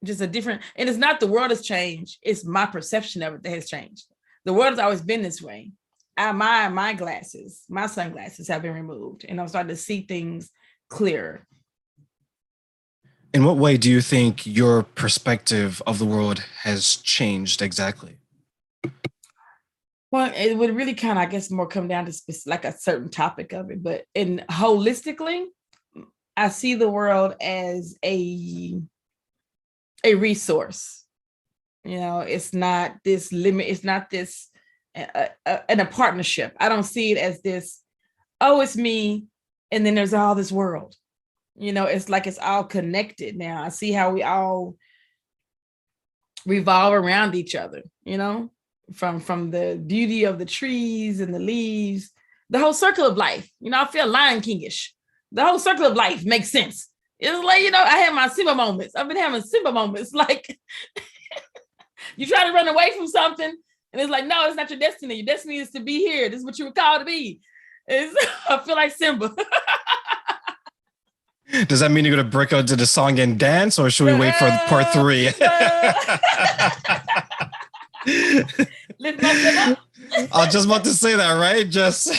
just a different, and it's not the world has changed, it's my perception of it that has changed. The world has always been this way. My glasses, my sunglasses have been removed, and I'm starting to see things clearer. In what way do you think your perspective of the world has changed exactly? Well, it would really kind of, I guess, more come down to like a certain topic of it, but in holistically, I see the world as a resource. It's not this limit. It's not this in a partnership. I don't see it as this. Oh, it's me, and then there's all this world. It's like it's all connected now. I see how we all revolve around each other. From the beauty of the trees and the leaves, the whole circle of life. I feel Lion Kingish. The whole circle of life makes sense. It's like, I have my Simba moments. I've been having Simba moments. Like, you try to run away from something, and it's like, no, it's not your destiny. Your destiny is to be here. This is what you were called to be. I feel like Simba. Does that mean you're going to break out to the song and dance, or should we wait for part 3? Lift myself up. I was just about to say that, right? Just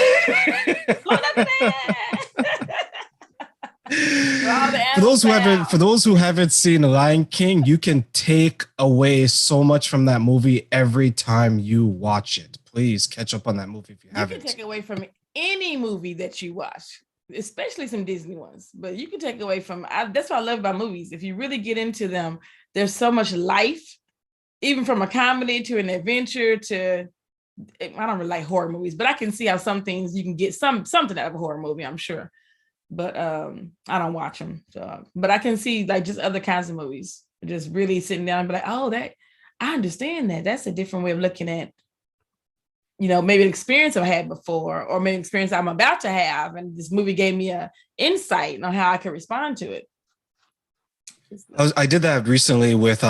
for those who haven't seen Lion King, you can take away so much from that movie every time you watch it. Please catch up on that movie if you haven't. You can take away from any movie that you watch, especially some Disney ones, but you can take away from, that's what I love about movies. If you really get into them, there's so much life, even from a comedy to an adventure to, I don't really like horror movies, but I can see how some things you can get something out of a horror movie, I'm sure. But I don't watch them. So, but I can see like just other kinds of movies, just really sitting down and be like, oh, that I understand that. That's a different way of looking at, maybe an experience I had before, or maybe an experience I'm about to have. And this movie gave me a insight on how I could respond to it. I did that recently with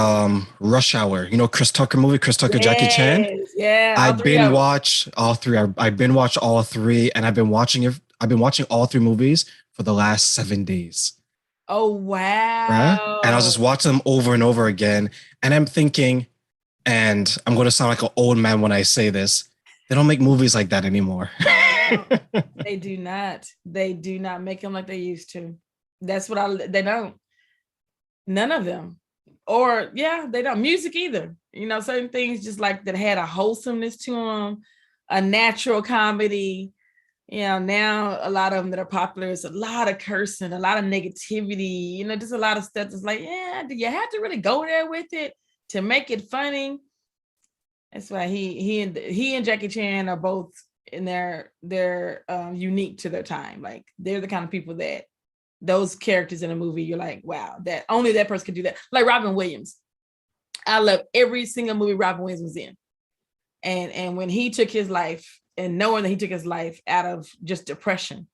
Rush Hour. Chris Tucker movie, Chris Tucker, yes, Jackie Chan. Yeah, I binge watched all 3. I binge watched all 3, and I've been watching all 3 movies for the last 7 days. Oh wow! Right? And I was just watching them over and over again, and I'm thinking, and I'm going to sound like an old man when I say this, they don't make movies like that anymore. They do not. They do not make them like they used to. That's what they don't. None of them. Or they don't. Music either. Certain things just like that had a wholesomeness to them, a natural comedy. Now a lot of them that are popular, it's a lot of cursing, a lot of negativity, just a lot of stuff that's like, do you have to really go there with it to make it funny? That's why he and Jackie Chan are both in they're unique to their time. Like they're the kind of people that those characters in a movie, you're like, wow, that only that person could do that. Like Robin Williams. I love every single movie Robin Williams was in. And when he took his life, and knowing that he took his life out of just depression,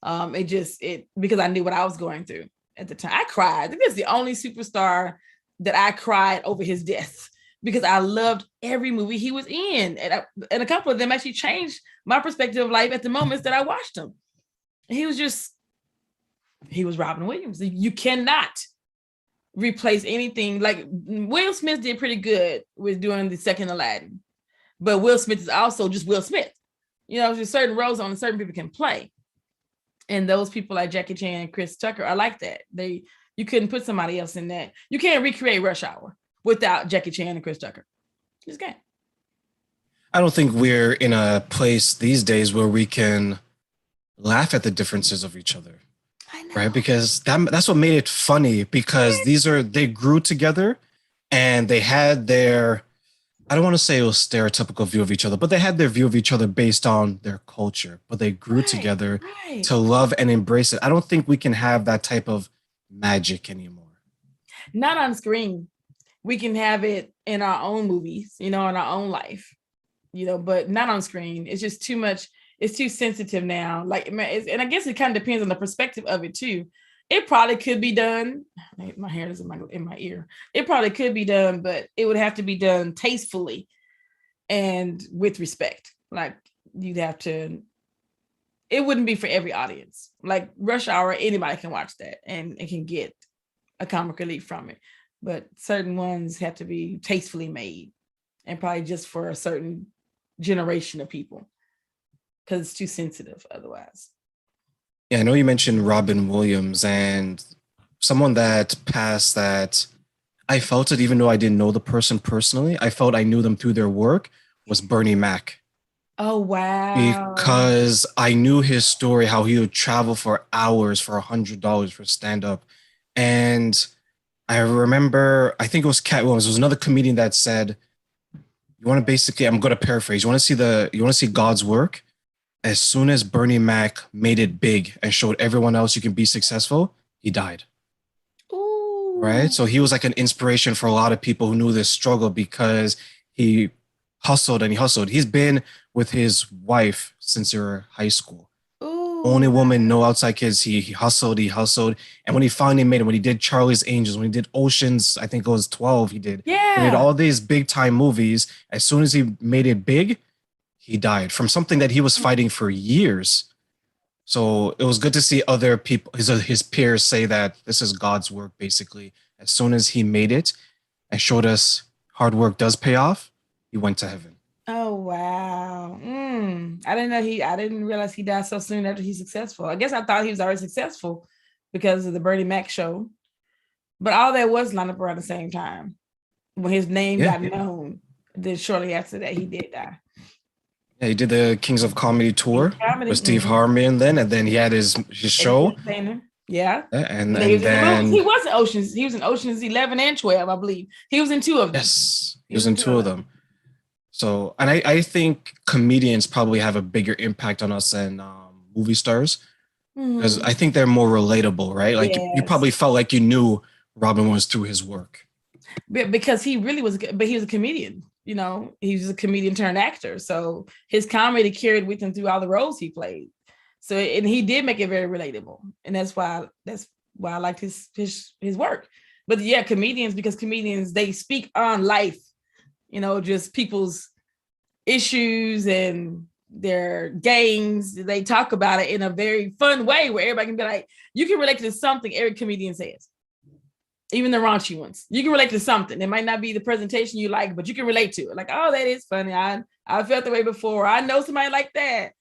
because I knew what I was going through at the time. I cried. I think that's the only superstar that I cried over his death, because I loved every movie he was in. And a couple of them actually changed my perspective of life at the moments that I watched him. He was Robin Williams. You cannot replace anything. Like Will Smith did pretty good with doing the second Aladdin, but Will Smith is also just Will Smith. There's certain roles on certain people can play. And those people like Jackie Chan and Chris Tucker are like that. You couldn't put somebody else in that. You can't recreate Rush Hour without Jackie Chan and Chris Tucker. You just can't. I don't think we're in a place these days where we can laugh at the differences of each other. Right? Because that's what made it funny, because they grew together and they had their, I don't want to say it was stereotypical view of each other, but they had their view of each other based on their culture, but they grew together to love and embrace it. I don't think we can have that type of magic anymore. Not on screen. We can have it in our own movies, in our own life, but not on screen. It's just too much. It's too sensitive now. Like, and I guess it kind of depends on the perspective of it too. It probably could be done. My hair is in my ear. It probably could be done, but it would have to be done tastefully and with respect. Like you'd have to. It wouldn't be for every audience. Like Rush Hour, anybody can watch that and can get a comic relief from it. but certain ones have to be tastefully made, and probably just for a certain generation of people, because it's too sensitive otherwise. Yeah, I know you mentioned Robin Williams, and someone that passed that I felt it even though I didn't know the person personally. I felt I knew them through their work was Bernie Mac. Oh wow. Because I knew his story, how he would travel for hours for $100 for stand up. And I remember, I think it was Cat Williams. There was another comedian that said, "You want to basically, I'm going to paraphrase. You want to see God's work. As soon as Bernie Mac made it big and showed everyone else you can be successful, he died." Right. Ooh. So he was like an inspiration for a lot of people who knew this struggle because he hustled and he hustled. He's been with his wife since they were high school. Ooh. Only woman, no outside kids. He hustled, he hustled. And when he finally made it, when he did Charlie's Angels, when he did Oceans, I think it was 12, he did. When he did Yeah. all these big time movies, as soon as he made it big, he died from something that he was fighting for years. So it was good to see other people, his peers, say that this is God's work. Basically, as soon as he made it and showed us hard work does pay off, he went to heaven. Oh wow. I didn't know I didn't realize he died so soon after he's successful. I guess I thought he was already successful because of the Bernie Mac show. But all that was lined up around the same time when his name Yeah, got known. Then shortly after that, he did die. yeah, he did the Kings of Comedy tour Comedy. with Steve Harmon then, and then he had his show, Yeah. and And he and was in the movies. then He was in Oceans. He was in Oceans 11 and 12, I believe. He was in two of them. yes, he He was was in in two two of of them. them. So, and I think comedians probably have a bigger impact on us than movie stars because I think they're more relatable, right? Like you Yes. probably felt like you knew Robin was through his work. Because he really was, but he was a comedian. You know, he was a comedian turned actor. So his comedy carried with him through all the roles he played. So, and he did make it very relatable. And that's why I liked his work. But yeah, comedians, because comedians, they speak on life, just people's issues and their gangs. They talk about it in a very fun way where everybody can be like, you can relate to something every comedian says, even the raunchy ones. You can relate to something. It might not be the presentation you like, but you can relate to it. Like, oh, that is funny. I felt the way before. I know somebody like that.